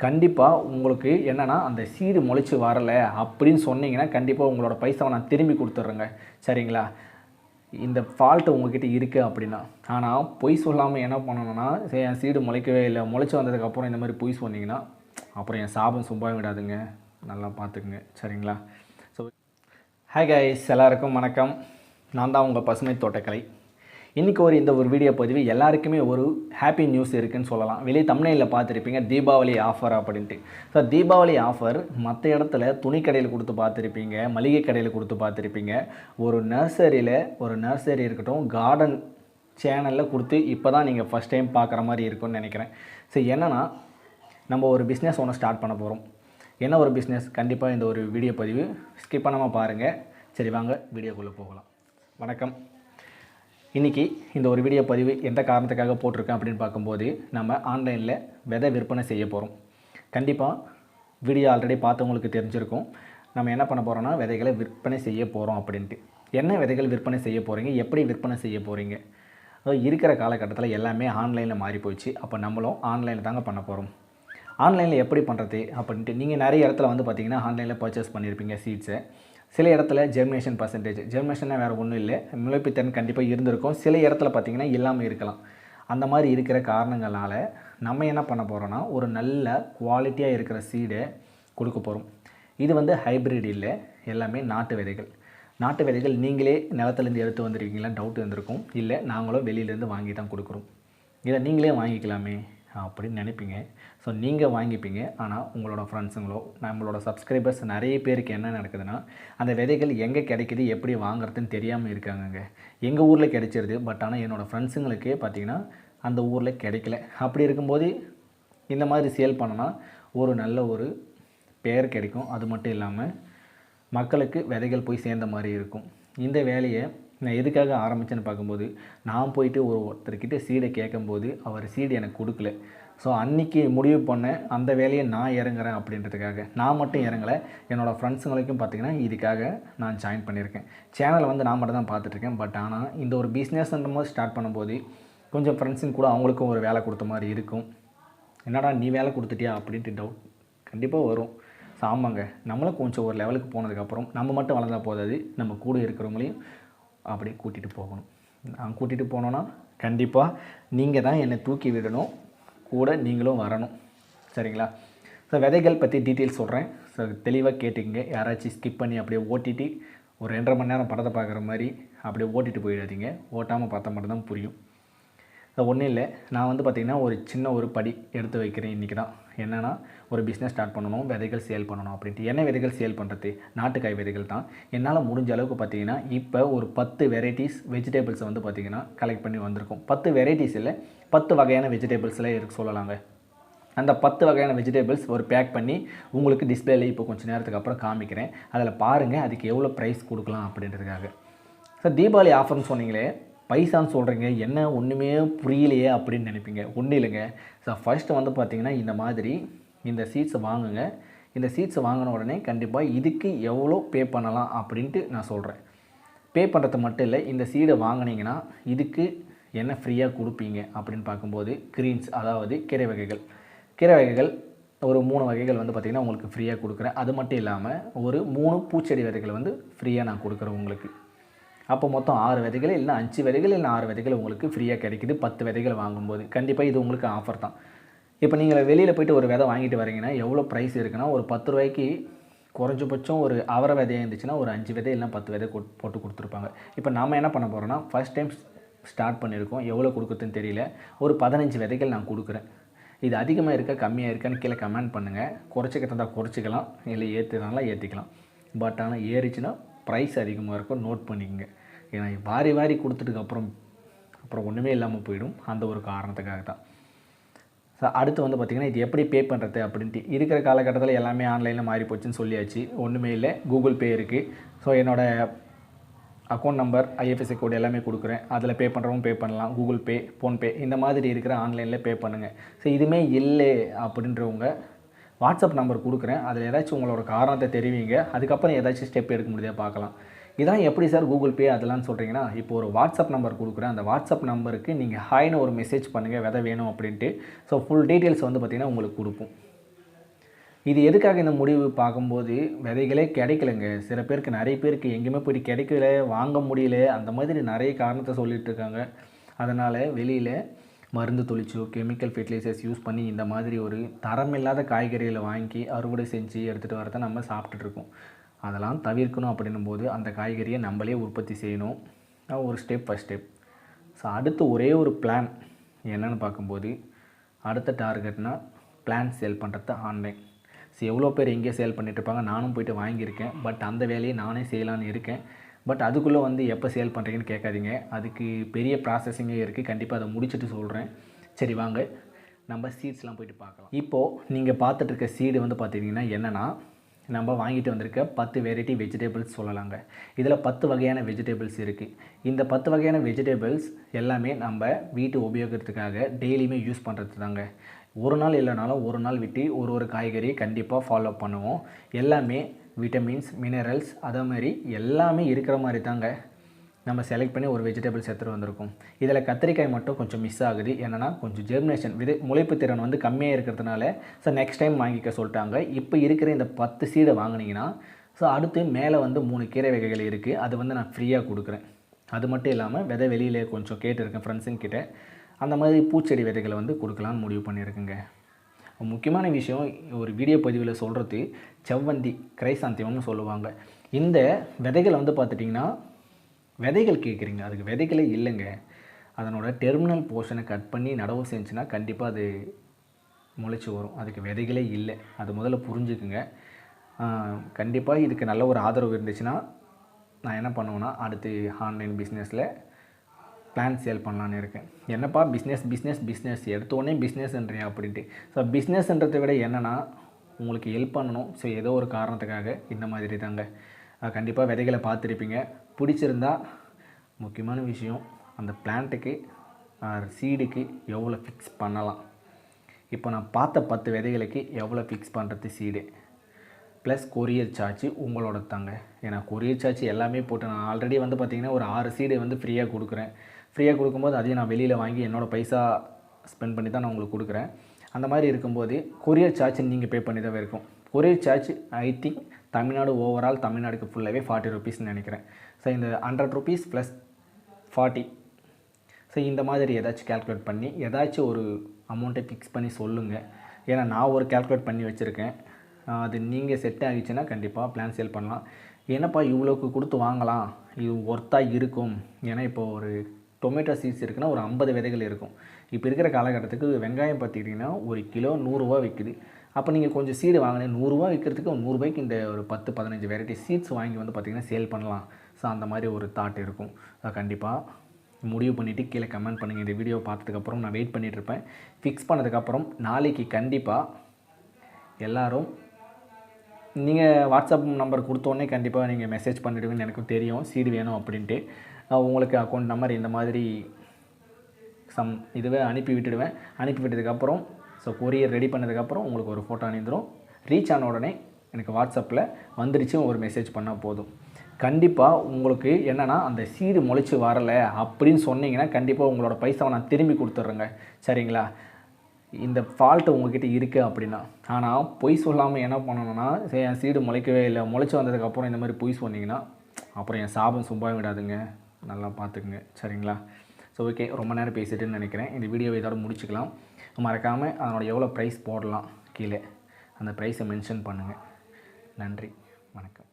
கண்டிப்பாக உங்களுக்கு என்னென்னா அந்த சீடு முளைச்சி வரலை அப்படின்னு சொன்னீங்கன்னா கண்டிப்பாக உங்களோட பைசாவை நான் திரும்பி கொடுத்துட்றேங்க. சரிங்களா? இந்த ஃபால்ட்டு உங்கள்கிட்ட இருக்குது அப்படின்னா. ஆனால் பொய் சொல்லாமல் என்ன பண்ணணும்னா, என் சீடு முளைக்கவே இல்லை, முளைச்சி வந்ததுக்கப்புறம் இந்த மாதிரி பொய் சொன்னீங்கன்னா அப்புறம் என் சாபம் சும்மா விடாதுங்க. நல்லா பார்த்துக்குங்க. சரிங்களா? ஸோ ஹாய் கைஸ், எல்லாருக்கும் வணக்கம். நான் தான் உங்கள் பசுமை தோட்டக்கலை. இன்றைக்கி இந்த ஒரு வீடியோ பதிவு எல்லாருக்குமே ஒரு ஹாப்பி நியூஸ் இருக்குதுன்னு சொல்லலாம். வெளியே தம்ப்நெயிலில் பார்த்துருப்பீங்க தீபாவளி ஆஃபர் அப்படின்ட்டு. ஸோ தீபாவளி ஆஃபர் மற்ற இடத்துல துணி கடையில் கொடுத்து பார்த்துருப்பீங்க, மளிகை கடையில் கொடுத்து பார்த்துருப்பீங்க. ஒரு நர்சரி இருக்கட்டும், கார்டன் சேனலில் கொடுத்து இப்போ தான் நீங்கள் ஃபஸ்ட் டைம் பார்க்குற மாதிரி இருக்கும்னு நினைக்கிறேன். ஸோ என்னென்னா, நம்ம ஒரு பிஸ்னஸ் ஒன்று ஸ்டார்ட் பண்ண போகிறோம். என்ன ஒரு பிஸ்னஸ்? கண்டிப்பாக இந்த ஒரு வீடியோ பதிவு ஸ்கிப் பண்ணாமல் பாருங்கள். சரி, வாங்க வீடியோக்குள்ளே போகலாம். வணக்கம். இன்றைக்கி இந்த ஒரு வீடியோ பதிவு எந்த காரணத்துக்காக போட்டிருக்கேன் அப்படின்னு பார்க்கும்போது, நம்ம ஆன்லைனில் விதை விற்பனை செய்ய போகிறோம். கண்டிப்பாக வீடியோ ஆல்ரெடி பார்த்தவங்களுக்கு தெரிஞ்சிருக்கும். நம்ம என்ன பண்ண போகிறோன்னா, விதைகளை விற்பனை செய்ய போகிறோம் அப்படின்ட்டு. என்ன விதைகள் விற்பனை செய்ய போகிறீங்க, எப்படி விற்பனை செய்ய போகிறீங்க? இருக்கிற காலகட்டத்தில் எல்லாமே ஆன்லைனில் மாறி போயிடுச்சு. அப்போ நம்மளும் ஆன்லைனில் தாங்க பண்ண போகிறோம். ஆன்லைனில் எப்படி பண்ணுறது அப்படின்ட்டு நீங்கள் நிறைய இடத்துல பார்த்திங்கன்னா ஆன்லைனில் பர்ச்சேஸ் பண்ணியிருப்பீங்க சீட்ஸை. சில இடத்துல ஜெர்மினேஷன் ஜெர்மினேஷன்னா வேறு ஒன்றும் இல்லை, முளைப்புத்திறன் கண்டிப்பாக இருந்திருக்கும். சில இடத்துல பார்த்திங்கன்னா இல்லாமல் இருக்கலாம். அந்த மாதிரி இருக்கிற காரணங்களால் நம்ம என்ன பண்ண போகிறோன்னா, ஒரு நல்ல குவாலிட்டியாக இருக்கிற சீடை கொடுக்க போகிறோம். இது ஹைப்ரிட் இல்லை, எல்லாமே நாட்டு விதைகள். நாட்டு விதைகள் நீங்களே நிலத்துலேருந்து எடுத்து வந்துருக்கீங்களா டவுட் இருந்திருக்கும். இல்லை, நாங்களும் வெளியிலேருந்து வாங்கி தான் கொடுக்குறோம். இதை நீங்களே வாங்கிக்கலாமே அப்படின்னு நினைப்பீங்க. ஸோ நீங்கள் வாங்கிப்பீங்க. ஆனால் உங்களோட ஃப்ரெண்ட்ஸுங்களோ நம்மளோட சப்ஸ்கிரைபர்ஸ் நிறைய பேருக்கு என்ன நடக்குதுன்னா, அந்த விதைகள் எங்கே கிடைக்கிது, எப்படி வாங்குறதுன்னு தெரியாமல் இருக்காங்கங்க. எங்கள் ஊரில் கிடைச்சிருது, பட் ஆனால் என்னோடய ஃப்ரெண்ட்ஸுங்களுக்கே பார்த்திங்கன்னா அந்த ஊரில் கிடைக்கல. அப்படி இருக்கும்போது இந்த மாதிரி சேல் பண்ணோன்னா ஒரு நல்ல ஒரு பேர் கிடைக்கும். அது மட்டும் இல்லாமல் மக்களுக்கு விதைகள் போய் சேர்ந்த மாதிரி இருக்கும். இந்த வேலையை நான் எதுக்காக ஆரம்பித்தேன்னு பார்க்கும்போது, நான் போயிட்டு ஒருத்தர்கிட்ட சீடை கேட்கும்போது அவர் சீடு எனக்கு கொடுக்கல. ஸோ அன்றைக்கி முடிவு பண்ணேன், அந்த வேலையை நான் இறங்குறேன் அப்படின்றதுக்காக. நான் மட்டும் இறங்கலை, என்னோடய ஃப்ரெண்ட்ஸுங்களுக்கும் பார்த்திங்கன்னா இதுக்காக நான் ஜாயின் பண்ணியிருக்கேன். சேனலை நான் மட்டும் தான் பார்த்துட்ருக்கேன். பட் ஆனால் இந்த ஒரு பிஸ்னஸ்ன்ற போது ஸ்டார்ட் பண்ணும்போது கொஞ்சம் ஃப்ரெண்ட்ஸுங்க கூட அவங்களுக்கும் ஒரு வேலை கொடுத்த மாதிரி இருக்கும். என்னடா நீ வேலை கொடுத்துட்டியா அப்படின்ட்டு டவுட் கண்டிப்பாக வரும். ஸோ ஆமாங்க, நம்மளும் கொஞ்சம் ஒரு லெவலுக்கு போனதுக்கப்புறம் நம்ம மட்டும் வளர்ந்தால் போதாது, நம்ம கூட இருக்கிறவங்களையும் அப்படியே கூட்டிகிட்டு போகணும். நான் கூட்டிகிட்டு போனோன்னா கண்டிப்பாக நீங்கள் தான் என்னை தூக்கி விடணும், கூட நீங்களும் வரணும். சரிங்களா? ஸோ விதைகள் பற்றி டீட்டெயில்ஸ் சொல்கிறேன். ஸோ தெளிவாக கேட்டுக்கங்க. யாராச்சும் ஸ்கிப் பண்ணி அப்படியே ஓட்டிட்டு ஒரு 2.5 மணி நேரம் படத்தை பார்க்குற மாதிரி அப்படியே ஓட்டிட்டு போயிடாதீங்க. ஓட்டாமல் பார்த்தா மட்டும்தான் புரியும். ஒன்றும் இல்லை, நான் பார்த்திங்கன்னா ஒரு சின்ன ஒரு படி எடுத்து வைக்கிறேன் இன்றைக்கி தான். என்னென்னா, ஒரு பிஸ்னஸ் ஸ்டார்ட் பண்ணணும், விதைகள் சேல் பண்ணணும் அப்படின்ட்டு. என்ன விதைகள் சேல் பண்ணுறது? நாட்டுக்காய் விதைகள் தான். என்னால் முடிஞ்ச அளவுக்கு பார்த்திங்கன்னா இப்போ ஒரு 10 வெரைட்டிஸ் வெஜிடபிள்ஸை பார்த்திங்கன்னா கலெக்ட் பண்ணி வந்திருக்கும். 10 வெரைட்டிஸ் இல்லை, 10 வகையான வெஜிடபிள்ஸில் இருக்கு சொல்லலாங்க. அந்த 10 வகையான வெஜிடபிள்ஸ் ஒரு பேக் பண்ணி உங்களுக்கு டிஸ்பிளேல இப்போ கொஞ்சம் நேரத்துக்கு அப்புறம் காமிக்கிறேன். அதில் பாருங்கள் அதுக்கு எவ்வளோ ப்ரைஸ் கொடுக்கலாம் அப்படின்றதுக்காக. ஸோ தீபாவளி ஆஃபர்னு சொன்னீங்களே, பைசான்னு சொல்கிறீங்க, என்ன ஒன்றுமே புரியலையே அப்படின்னு நினைப்பீங்க. ஒன்றும் இல்லைங்க. ஸோ ஃபஸ்ட்டு பார்த்திங்கன்னா இந்த மாதிரி இந்த சீட்ஸை வாங்குங்க. இந்த சீட்ஸை வாங்கின உடனே கண்டிப்பாக இதுக்கு எவ்வளோ பே பண்ணலாம் அப்படின்ட்டு நான் சொல்கிறேன். பே பண்ணுறது மட்டும் இல்லை, இந்த சீடை வாங்கினீங்கன்னா இதுக்கு என்ன ஃப்ரீயாக கொடுப்பீங்க அப்படின்னு பார்க்கும்போது க்ரீன்ஸ், அதாவது கீரை வகைகள் ஒரு 3 வகைகள் பார்த்திங்கன்னா உங்களுக்கு ஃப்ரீயாக கொடுக்குறேன். அது மட்டும் இல்லாமல் ஒரு 3 பூச்செடி விதைகள் ஃப்ரீயாக நான் கொடுக்குறேன் உங்களுக்கு. அப்போ மொத்தம் 6 விதைகள், இல்லை 5 விதைகள், இல்லை 6 விதைகள் உங்களுக்கு ஃப்ரீயாக கிடைக்குது 10 விதைகள் வாங்கும்போது. கண்டிப்பாக இது உங்களுக்கு ஆஃபர் தான். இப்போ நீங்கள் வெளியில் போய்ட்டு ஒரு விதை வாங்கிட்டு வரீங்கன்னா எவ்வளோ ப்ரைஸ் இருக்குன்னா, ஒரு 10 ரூபாய்க்கு குறைஞ்சபட்சம் ஒரு அவரை விதையாக இருந்துச்சுன்னா ஒரு 5 விதை இல்லை 10 விதை போட்டு கொடுத்துருப்பாங்க. இப்போ நாம் என்ன பண்ண போகிறோன்னா, ஃபஸ்ட் டைம் ஸ்டார்ட் பண்ணியிருக்கோம், எவ்வளோ கொடுக்குறதுன்னு தெரியல. ஒரு 15 விதைகள் நான் கொடுக்குறேன். இது அதிகமாக இருக்கா கம்மியாக இருக்கான்னு கீழே கமெண்ட் பண்ணுங்கள். குறைச்சிக்கிறதா குறைச்சிக்கலாம், இல்லை ஏற்றுனாலும் ஏற்றிக்கலாம். பட் ஆனால் ஏறிச்சுன்னா ப்ரைஸ் அதிகமாக இருக்கும், நோட் பண்ணிக்கங்க. ஏன்னா வாரி கொடுத்துட்டுக்கப்புறம் ஒன்றுமே இல்லாமல் போயிடும். அந்த ஒரு காரணத்துக்காக தான். ஸோ அடுத்து பார்த்திங்கன்னா இது எப்படி பே பண்ணுறது அப்படின்ட்டு. இருக்கிற காலகட்டத்தில் எல்லாமே ஆன்லைனில் மாறி போச்சுன்னு சொல்லியாச்சு. ஒன்றுமே இல்லை, கூகுள் பே இருக்குது. ஸோ என்னோடய அக்கௌண்ட் நம்பர், ஐஎஃப்எஸ்சி கோடு எல்லாமே கொடுக்குறேன். அதில் பே பண்ணுறவங்க பே பண்ணலாம். கூகுள் பே, ஃபோன்பே இந்த மாதிரி இருக்கிற ஆன்லைனில் பே பண்ணுங்கள். ஸோ இதுவுமே இல்லை அப்படின்றவங்க வாட்ஸ்அப் நம்பர் கொடுக்குறேன். அதில் ஏதாச்சும் உங்களோட காரணத்தை தெரிவிங்க. அதுக்கப்புறம் ஏதாச்சும் ஸ்டெப் எடுக்க முடியாத பார்க்கலாம். இதெல்லாம் எப்படி சார் கூகுள் பே அதெல்லாம் சொல்கிறீங்கன்னா, இப்போ ஒரு வாட்ஸ்அப் நம்பர் கொடுக்குறேன். அந்த வாட்ஸ்அப் நம்பருக்கு நீங்கள் ஹாய்னு ஒரு மெசேஜ் பண்ணுங்கள், விதை வேணும் அப்படின்ட்டு. ஸோ ஃபுல் டீட்டெயில்ஸ் பார்த்திங்கன்னா உங்களுக்கு கொடுப்போம். இது எதுக்காக இந்த முடிவு பார்க்கும்போது விதைகளே கிடைக்கலங்க. சில பேருக்கு நிறைய பேருக்கு எங்கேயுமே போய்ட்டு கிடைக்கல, வாங்க முடியல, அந்த மாதிரி நிறைய காரணத்தை சொல்லிட்டு இருக்காங்க. அதனால் வெளியில் மருந்து தெளிச்சோ கெமிக்கல் ஃபெர்டிலைசர்ஸ் யூஸ் பண்ணி இந்த மாதிரி ஒரு தரமில்லாத காய்கறிகளை வாங்கி அறுவடை செஞ்சு எடுத்துகிட்டு வரதை நம்ம சாப்பிட்டுட்ருக்கோம். அதெல்லாம் தவிர்க்கணும் அப்படின்னும் போது அந்த காய்கறியை நம்மளே உற்பத்தி செய்யணும். ஒரு ஸ்டெப் பை ஸ்டெப். ஸோ அடுத்து ஒரே ஒரு பிளான் என்னென்னு பார்க்கும்போது, அடுத்த டார்கெட்னால் பிளான் சேல் பண்ணுறது ஆன்லைன். ஸோ எவ்வளோ பேர் எங்கேயோ சேல் பண்ணிகிட்ருப்பாங்க, நானும் போய்ட்டு வாங்கியிருக்கேன். பட் அந்த வேலையை நானே செய்யலான்னு இருக்கேன். பட் அதுக்குள்ளே வந்து எப்போ சேல் பண்ணுறீங்கன்னு கேட்காதீங்க, அதுக்கு பெரிய ப்ராசஸிங்கே இருக்குது. கண்டிப்பாக அதை முடிச்சுட்டு சொல்கிறேன். சரி வாங்க நம்ம சீட்ஸ்லாம் போய்ட்டு பார்க்கலாம். இப்போது நீங்கள் பார்த்துட்ருக்க சீடு வந்து பார்த்திங்கன்னா என்னென்னா, நம்ம வாங்கிட்டு வந்திருக்க 10 வெரைட்டி வெஜிடபிள்ஸ் சொல்லலாங்க. இதில் 10 வகையான வெஜிடபிள்ஸ் இருக்குது. இந்த 10 வகையான வெஜிடபிள்ஸ் எல்லாமே நம்ம வீட்டு உபயோகத்துக்காக டெய்லியுமே யூஸ் பண்ணுறது தாங்க. ஒரு நாள் இல்லைனாலும் ஒரு நாள் விட்டு ஒரு காய்கறியை கண்டிப்பாக ஃபாலோ பண்ணுவோம். எல்லாமே விட்டமின்ஸ், மினரல்ஸ் அதே மாதிரி எல்லாமே இருக்கிற மாதிரி தாங்க நம்ம செலக்ட் பண்ணி ஒரு வெஜிடபிள்ஸ் எடுத்துகிட்டு வந்திருக்கோம். இதில் கத்திரிக்காய் மட்டும் கொஞ்சம் மிஸ் ஆகுது. என்னென்னா கொஞ்சம் ஜெர்மினேஷன் முளைப்பு திறன் வந்து கம்மியாக இருக்கிறதுனால ஸோ நெக்ஸ்ட் டைம் வாங்கிக்க சொல்லிட்டாங்க. இப்போ இருக்கிற இந்த 10 சீடை வாங்கினீங்கன்னா ஸோ அடுத்து மேலே வந்து 3 கீரை வகைகள் இருக்குது. அது வந்து நான் ஃப்ரீயாக கொடுக்குறேன். அது மட்டும் இல்லாமல் விதை வெளியில் கொஞ்சம் கேட்டிருக்கேன் ஃப்ரெண்ட்ஸுங்கிட்ட. அந்த மாதிரி பூச்செடி விதைகளை வந்து கொடுக்கலான்னு முடிவு பண்ணியிருக்குங்க. முக்கியமான விஷயம் ஒரு வீடியோ பதிவில் சொல்கிறது செவ்வந்தி கிரைசாந்தியம்னு சொல்லுவாங்க. இந்த விதைகளை வந்து பார்த்துட்டிங்கன்னா விதைகள் கேட்குறீங்க, அதுக்கு விதைகளே இல்லைங்க. அதனோட டெர்மினல் போர்ஷனை கட் பண்ணி நடவு செஞ்சுன்னா கண்டிப்பாக அது முளைச்சி வரும். அதுக்கு விதைகளே இல்லை. அது முதல்ல புரிஞ்சுக்குங்க. கண்டிப்பாக இதுக்கு நல்ல ஒரு ஆதரவு இருந்துச்சுன்னா நான் என்ன பண்ணுவேன்னா அடுத்து ஆன்லைன் பிஸ்னஸில் பிளான் சேல் பண்ணலான்னு இருக்கேன். என்னப்பா பிஸ்னஸ் எடுத்தோடனே பிஸ்னஸ்ன்றியா அப்படின்ட்டு. ஸோ பிஸ்னஸ்ன்றதை விட என்னென்னா உங்களுக்கு ஹெல்ப் பண்ணணும். ஸோ ஏதோ ஒரு காரணத்துக்காக இந்த மாதிரி தாங்க. கண்டிப்பாக விதைகளை பார்த்துருப்பீங்க. பிடிச்சிருந்தா முக்கியமான விஷயம் அந்த பிளான்ட்டுக்கு சீடுக்கு எவ்வளோ ஃபிக்ஸ் பண்ணலாம். இப்போ நான் பார்த்த 10 விதைகளுக்கு எவ்வளோ ஃபிக்ஸ் பண்ணுறது சீடு ப்ளஸ் கொரியர் சார்ஜ் உங்களோட தாங்க. ஏன்னா கொரியர் சார்ஜ் எல்லாமே போட்டு நான் ஆல்ரெடி வந்து பார்த்திங்கன்னா ஒரு 6 சீடு வந்து ஃப்ரீயாக கொடுக்குறேன். ஃப்ரீயாக கொடுக்கும்போது அதையும் நான் வெளியில் வாங்கி என்னோடய பைசா ஸ்பெண்ட் பண்ணி தான் நான் உங்களுக்கு கொடுக்குறேன். அந்த மாதிரி இருக்கும்போது கொரியர் சார்ஜ் நீங்கள் பே பண்ணி தான் இருக்கும். Courier charge I think Tamil Nadu overall தமிழ்நாடுக்கு ஃபுல்லாகவே 40 ருபீஸ்ன்னு நினைக்கிறேன். ஸோ இந்த 100 ருபீஸ் ப்ளஸ் 40. ஸோ இந்த மாதிரி ஏதாச்சும் கேல்குலேட் பண்ணி ஏதாச்சும் ஒரு அமௌண்ட்டை ஃபிக்ஸ் பண்ணி சொல்லுங்கள். ஏன்னா நான் ஒரு கேல்குலேட் பண்ணி வச்சுருக்கேன். அது நீங்கள் செட் ஆகிடுச்சுன்னா கண்டிப்பாக பிளான் சேல் பண்ணலாம். என்னப்பா இவ்வளோக்கு கொடுத்து வாங்கலாம், இது ஒர்த்தாக இருக்கும். ஏன்னா இப்போ ஒரு டொமேட்டோ சீட்ஸ் இருக்குன்னா ஒரு 50 விதைகள் இருக்கும். இப்போ இருக்கிற காலகட்டத்துக்கு வெங்காயம் பார்த்துக்கிட்டிங்கன்னா ஒரு கிலோ 100 ரூபா விற்குது. அப்போ நீங்கள் கொஞ்சம் சீடு வாங்கினேன் 100 ரூபா விற்கிறதுக்கு 100 ரூபாய்க்கு இந்த ஒரு 10-15 வெரைட்டி சீட்ஸ் வாங்கி வந்து பார்த்திங்கன்னா சேல் பண்ணலாம். ஸோ அந்த மாதிரி ஒரு தாட் இருக்கும். கண்டிப்பாக முடிவு பண்ணிவிட்டு கீழே கமெண்ட் பண்ணுங்கள். இந்த வீடியோ பார்த்ததுக்கப்புறம் நான் வெயிட் பண்ணிகிட்ருப்பேன். ஃபிக்ஸ் பண்ணதுக்கப்புறம் நாளைக்கு கண்டிப்பாக எல்லோரும் நீங்கள் வாட்ஸ்அப் நம்பர் கொடுத்தோன்னே கண்டிப்பாக நீங்கள் மெசேஜ் பண்ணிவிடுவீங்கன்னு எனக்கு தெரியும். சீடு வேணும் அப்படின்ட்டு உங்களுக்கு அக்கௌண்ட் நம்பர் இந்த மாதிரி இதுவே அனுப்பி விட்டுடுவேன். அனுப்பி விட்டதுக்கப்புறம் ஸோ கொரியர் ரெடி பண்ணதுக்கப்புறம் உங்களுக்கு ஒரு ஃபோட்டோ அனுப்பிடுறோம். ரீச் ஆன உடனே எனக்கு வாட்ஸ்அப்பில் வந்துருச்சு ஒரு மெசேஜ் பண்ணால் போதும். கண்டிப்பாக உங்களுக்கு என்னென்னா அந்த சீடு முளைச்சி வரலை அப்படின்னு சொன்னீங்கன்னா கண்டிப்பாக உங்களோட பைசாவை நான் திரும்பி கொடுத்துட்றேங்க. சரிங்களா? இந்த ஃபால்ட்டு உங்கள்கிட்ட இருக்குது அப்படின்னா. ஆனால் பொய் சொல்லாமல் என்ன பண்ணணும்னா என் சீடு முளைக்கவே இல்லை, முளைச்சி வந்ததுக்கப்புறம் இந்த மாதிரி பொய் சொன்னீங்கன்னா அப்புறம் என் சாபம் சும்மா விடாதுங்க. நல்லா பார்த்துக்குங்க. சரிங்களா? ஸோ ஓகே, ரொம்ப நேரம் பேசிட்டுன்னு நினைக்கிறேன். இந்த வீடியோவை இதோட முடிச்சுக்கலாம். மறக்காமல் அதனோட எவ்வளோ ப்ரைஸ் போடலாம் கீழே அந்த ப்ரைஸை மென்ஷன் பண்ணுங்கள். நன்றி, வணக்கம்.